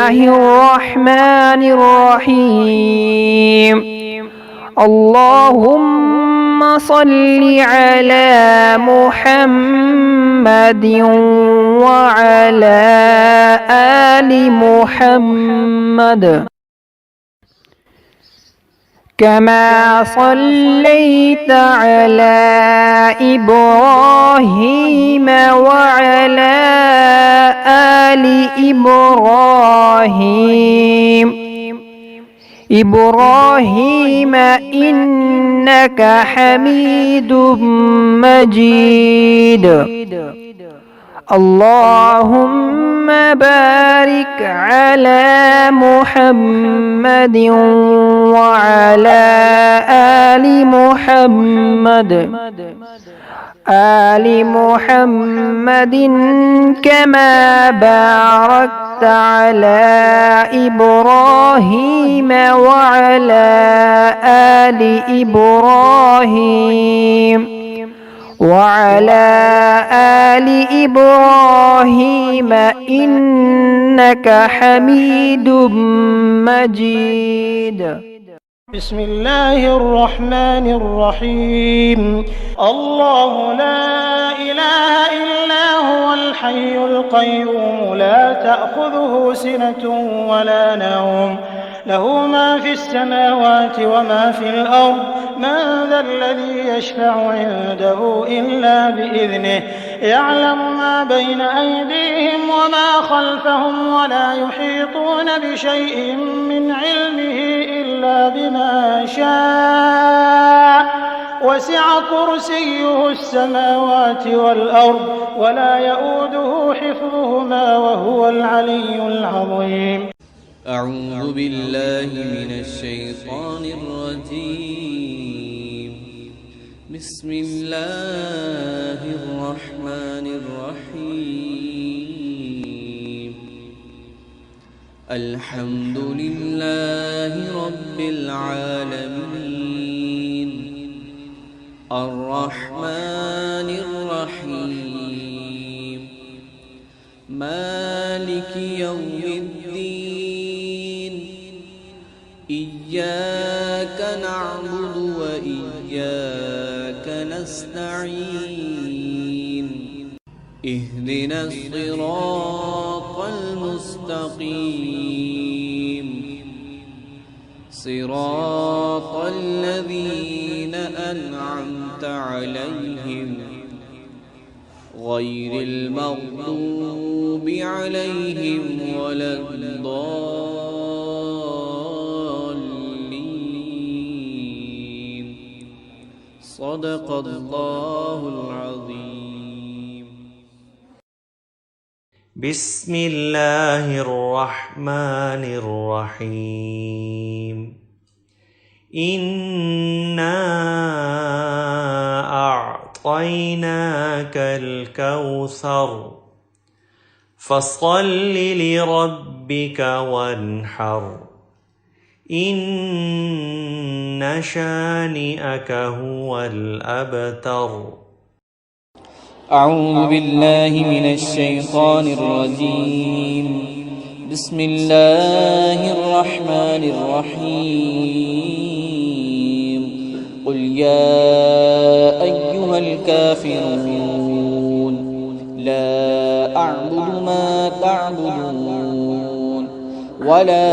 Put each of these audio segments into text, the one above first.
الله الرحمن الرحيم. اللهم صل على محمد وعلى آل محمد كما صليت على إبراهيم وعلى آل إبراهيم إنك حميد مجيد. اللهم بارك على محمد وعلى آل محمد كما باركت على إبراهيم وعلى آل إبراهيم إنك حميد مجيد. بسم الله الرحمن الرحيم. الله لا إله إلا هو الحي القيوم لا تأخذه سنة ولا نوم له ما في السماوات وما في الأرض. من ذا الذي يشفع عنده إلا بإذنه يعلم ما بين أيديهم وما خلفهم ولا يحيطون بشيء من علمه إلا بما شاء وسع كرسيه السماوات والأرض ولا يؤوده حفظهما وهو العلي العظيم. أعوذ بالله من الشيطان الرجيم. بسم الله الرحمن الرحيم. الحمد لله رب العالمين الرحمن الرحيم مالك يوم الدين إياك نعبد وإياك نستعين اهدنا الصراط المستقيم صراط الذين أنعمت عليهم غير المغضوب عليهم ولا الضالين. صدق الله العظيم. بسم الله الرحمن الرحيم. إنا أعطيناك الكوثر فصل لربك وانحر إن شانئك هو الأبتر. أعوذ بالله من الشيطان الرجيم. بسم الله الرحمن الرحيم. قل يا أيها الكافرون لا أعبد ما تعبدون ولا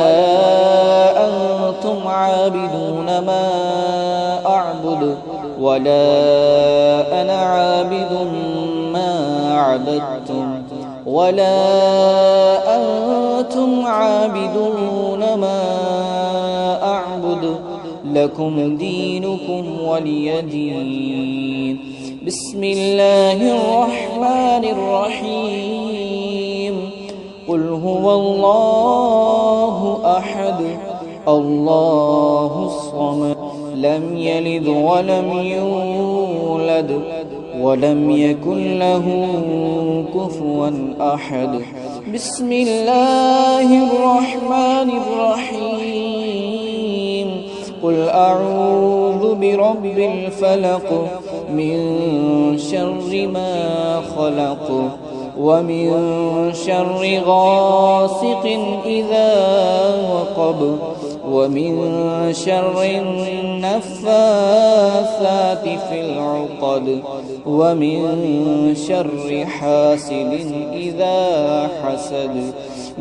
أنتم عابدون ما أعبد ولا أنا عابد ما عبدتم ولا أنتم عابدون ما أعبد لكم دينكم ولي دين. بسم الله الرحمن الرحيم. قل هو الله أحد الله الصمد لم يلد ولم يولد ولم يكن له كفوا أحد. بسم الله الرحمن الرحيم. قل أعوذ برب الفلق من شر ما خلق ومن شر غاسق إذا وقب ومن شر النفاثات في العقد ومن شر حاسد إذا حسد.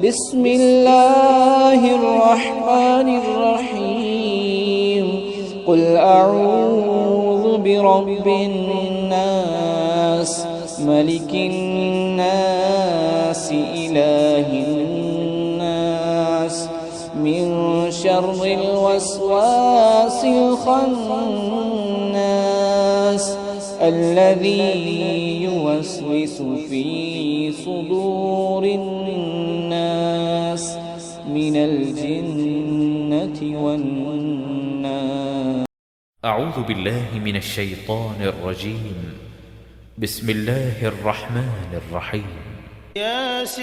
بسم الله الرحمن الرحيم. قل أعوذ برب الناس ملك الناس إله الناس من شر الوسواس الخناس الذي يوسوس في صدور الناس من الجنة والناس. أعوذ بالله من الشيطان الرجيم. بسم الله الرحمن الرحيم. ياسين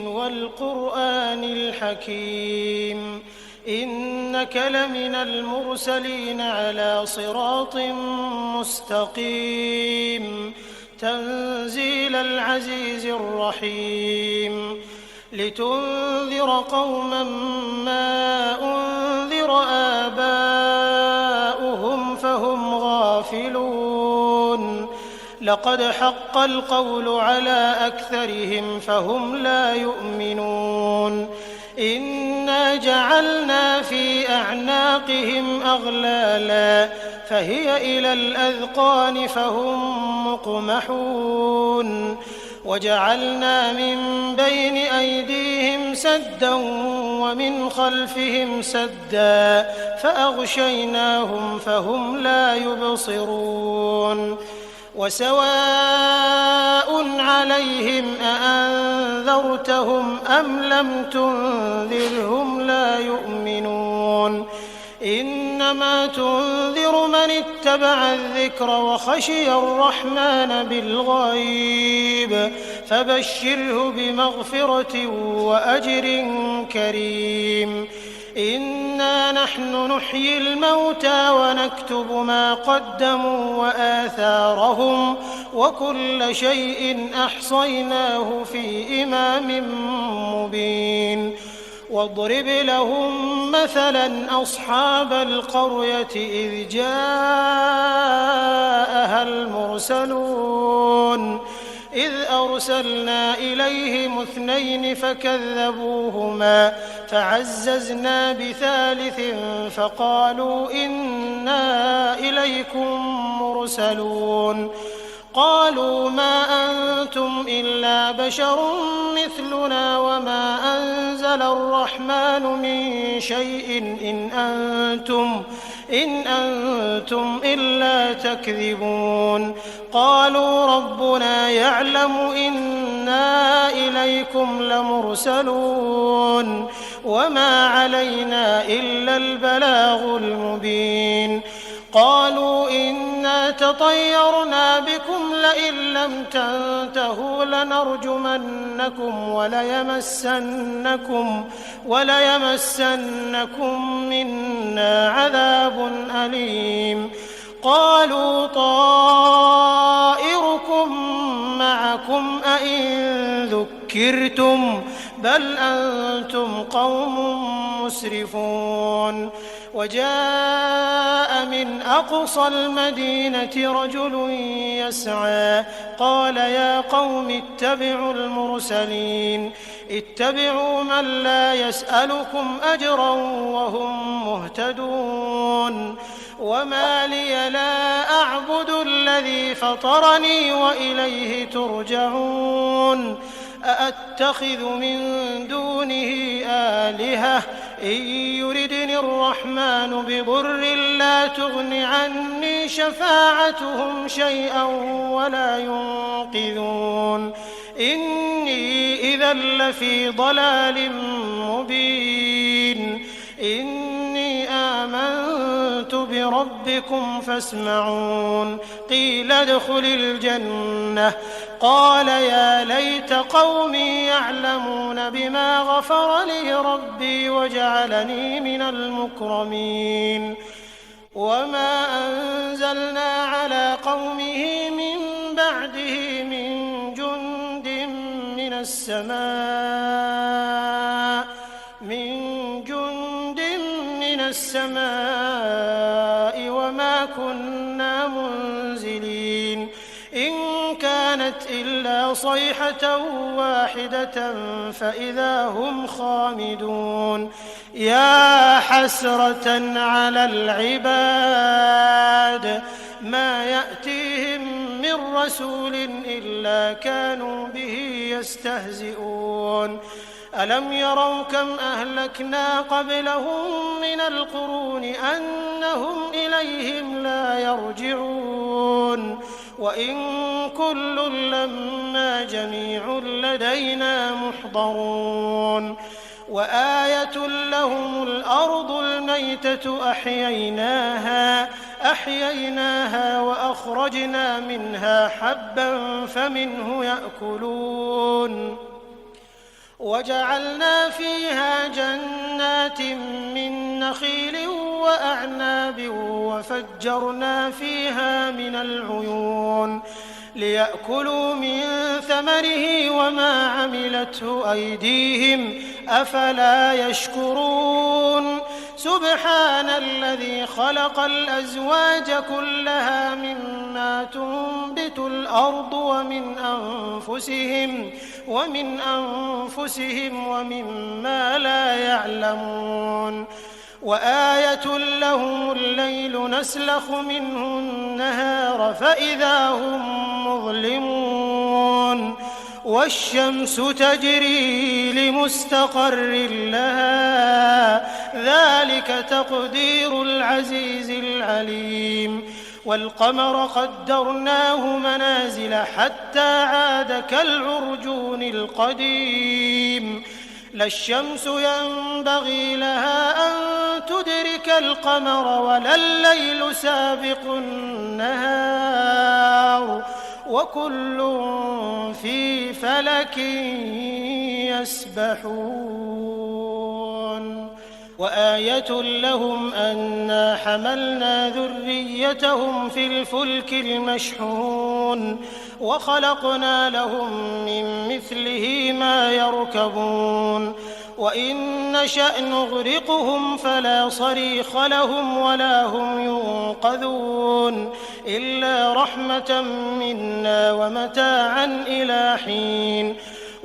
والقرآن الحكيم إنك لمن المرسلين على صراط مستقيم تنزيل العزيز الرحيم لتنذر قوما ما أنذر آباؤهم فهم غافلون لقد حق القول على أكثرهم فهم لا يؤمنون إنا جعلنا في أعناقهم أغلالا فهي إلى الأذقان فهم مقمحون وجعلنا من بين أيديهم سدا ومن خلفهم سدا فأغشيناهم فهم لا يبصرون وسواء عليهم أأنذرتهم أم لم تنذرهم لا يؤمنون إنما تنذر من اتبع الذكر وخشي الرحمن بالغيب فبشره بمغفرة وأجر كريم إنا نحن نحيي الموتى ونكتب ما قدموا وآثارهم وكل شيء أحصيناه في إمام مبين واضرب لهم مثلا أصحاب القرية إذ جاءها المرسلون إذ أرسلنا إليهم 2 فكذبوهما فعززنا بثالث فقالوا إنا إليكم مرسلون قالوا ما أنتم إلا بشر مثلنا وما أنزل الرحمن من شيء إن أنتم إلا تكذبون قالوا ربنا يعلم إنا إليكم لمرسلون وما علينا إلا البلاغ المبين قالوا إنا تطيرنا بكم لئن لم تنتهوا لنرجمنكم وليمسنكم منا عذاب أليم قالوا طائركم معكم أئن ذكرتم بل أنتم قوم مسرفون وجاء من أقصى المدينة رجل يسعى قال يا قوم اتبعوا المرسلين اتبعوا من لا يسألكم أجرا وهم مهتدون وما لي لا أعبد الذي فطرني وإليه ترجعون أأتخذ من دونه آلهة إن يردني الرحمن بضر لا تغن عني شفاعتهم شيئا ولا ينقذون إني إذا لفي ضلال مبين إني آمنت بربكم فاسمعون قيل ادخل الجنة قال يا ليت قومي يعلمون بما غفر لي ربي وجعلني من المكرمين وما أنزلنا على قومه من بعده من جند من السماء وما كنا منزلين إن كانت إلا صيحة واحدة فإذا هم خامدون يا حسرة على العباد ما يأتيهم من رسول إلا كانوا به يستهزئون ألم يروا كم أهلكنا قبلهم من القرون أنهم إليهم لا يرجعون وإن كل لما جميع لدينا محضرون وآية لهم الأرض الميتة أحييناها وأخرجنا منها حبا فمنه يأكلون وجعلنا فيها جنات من نخيل وأعناب وفجرنا فيها من العيون ليأكلوا من ثمره وما عملته أيديهم أفلا يشكرون سبحان الذي خلق الأزواج كلها مما تنبت الأرض ومن أنفسهم ومما لا يعلمون وآية لهم الليل نسلخ منه النهار فإذا هم مظلمون والشمس تجري لمستقر لها ذلك تقدير العزيز العليم والقمر قدرناه منازل حتى عاد كالعرجون القديم لا الشمس ينبغي لها أن تدرك القمر ولا الليل سابق النهار وكل في فلك يسبحون وآية لهم أنا حملنا ذريتهم في الفلك المشحون وخلقنا لهم من مثله ما يركبون وإن نشأ نغرقهم فلا صريخ لهم ولا هم ينقذون إلا رحمة منا ومتاعا إلى حين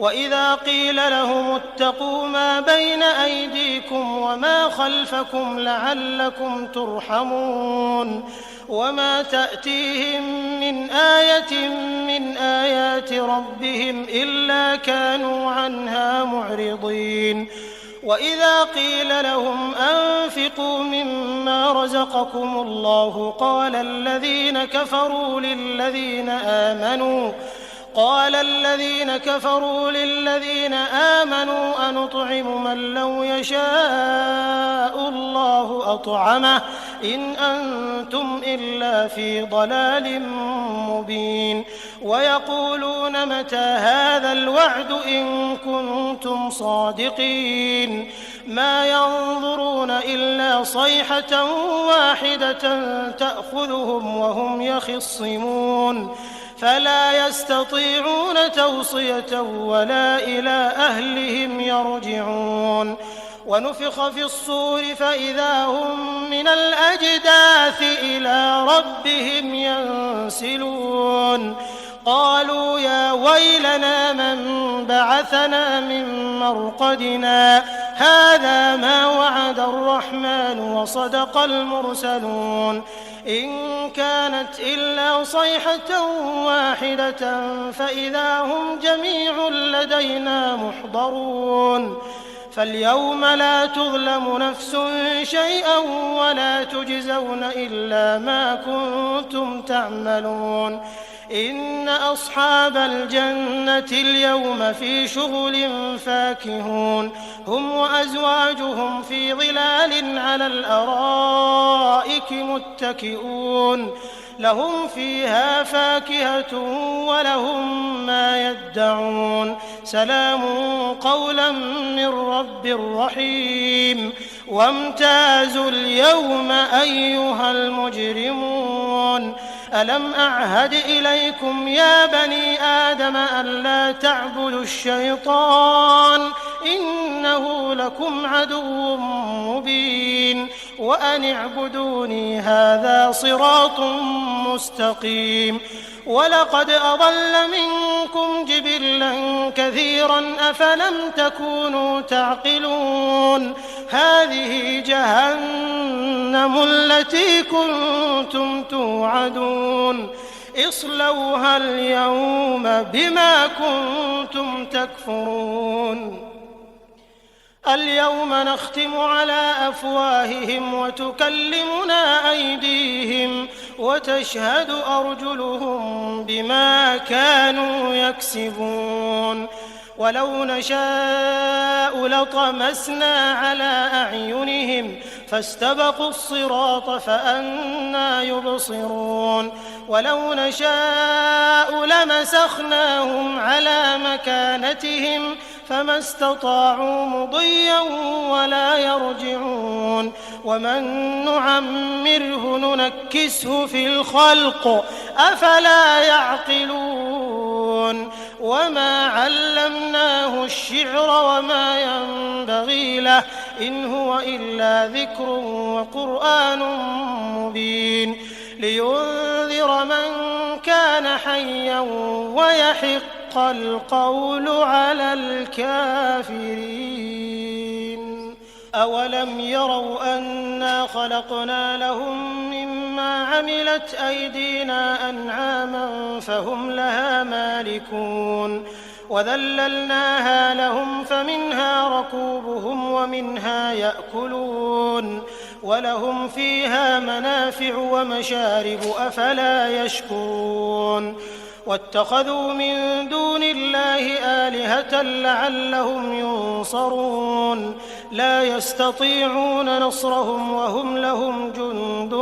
وإذا قيل لهم اتقوا ما بين أيديكم وما خلفكم لعلكم ترحمون وما تأتيهم من آية من آيات ربهم إلا كانوا عنها معرضين وإذا قيل لهم أنفقوا مما رزقكم الله قال الذين كفروا للذين آمنوا أنطعم من لو يشاء الله أطعمه إن أنتم إلا في ضلال مبين ويقولون متى هذا الوعد إن كنتم صادقين ما ينظرون إلا صيحة واحدة تأخذهم وهم يخصمون فلا يستطيعون توصية ولا إلى أهلهم يرجعون ونفخ في الصور فإذا هم من الأجداث إلى ربهم ينسلون قالوا يا ويلنا من بعثنا من مرقدنا هذا ما وعد الرحمن وصدق المرسلون إن كانت إلا صيحة واحدة فإذا هم جميع لدينا محضرون فاليوم لا تظلم نفس شيئا ولا تجزون إلا ما كنتم تعملون إن أصحاب الجنة اليوم في شغل فاكهون هم وأزواجهم في ظلال على الأرائك متكئون لهم فيها فاكهة ولهم ما يدعون سلام قولا من رب رحيم وامتازوا اليوم أيها المجرمون ألم أعهد إليكم يا بني آدم ألا تعبدوا الشيطان إنه لكم عدو مبين وأن اعبدوني هذا صراط مستقيم ولقد أضل منكم جبلا كثيرا أفلم تكونوا تعقلون هذه جهنم التي كنتم توعدون اصلوها اليوم بما كنتم تكفرون اليوم نختم على أفواههم وتكلمنا أيديهم وتشهد أرجلهم بما كانوا يكسبون ولو نشاء لطمسنا على أعينهم فاستبقوا الصراط فأنى يبصرون ولو نشاء لمسخناهم على مكانتهم فما استطاعوا مضيا ولا يرجعون ومن نعمره ننكسه في الخلق أفلا يعقلون وما علمناه الشعر وما ينبغي له إن هو إلا ذكر وقرآن مبين لينذر من كان حيا ويحق القول على الكافرين أولم يروا أنا خلقنا لهم مما عملت أيدينا أنعاما فهم لها مالكون وذللناها لهم فمنها ركوبهم ومنها يأكلون ولهم فيها منافع ومشارب أفلا يشكرون واتخذوا من دون الله آلهة لعلهم ينصرون لا يستطيعون نصرهم وهم لهم جند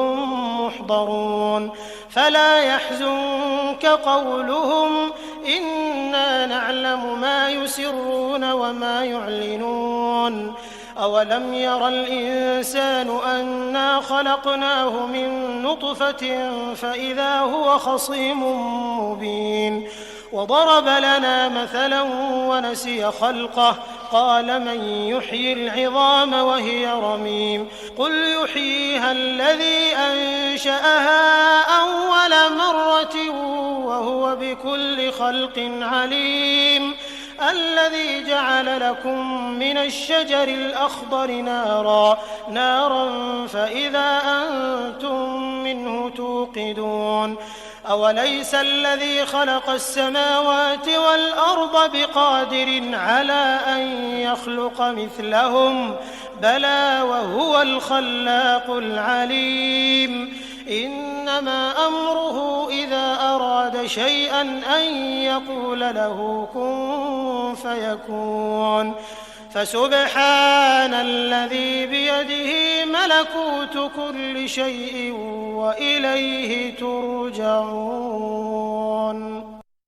محضرون فلا يحزنك قولهم إنا نعلم ما يسرون وما يعلنون أولم ير الإنسان أنا خلقناه من نطفة فإذا هو خصيم مبين وضرب لنا مثلا ونسي خلقه قال من يحيي العظام وهي رميم قل يحييها الذي أنشأها أول مرة وهو بكل خلق عليم الذي جعل لكم من الشجر الأخضر نارا فإذا أنتم منه توقدون أوليس الذي خلق السماوات والأرض بقادر على أن يخلق مثلهم بلى وهو الخلاق العليم إنما أمره إذا أراد شيئا أن يقول له كن فيكون فسبحان الذي بيده ملكوت كل شيء وإليه ترجعون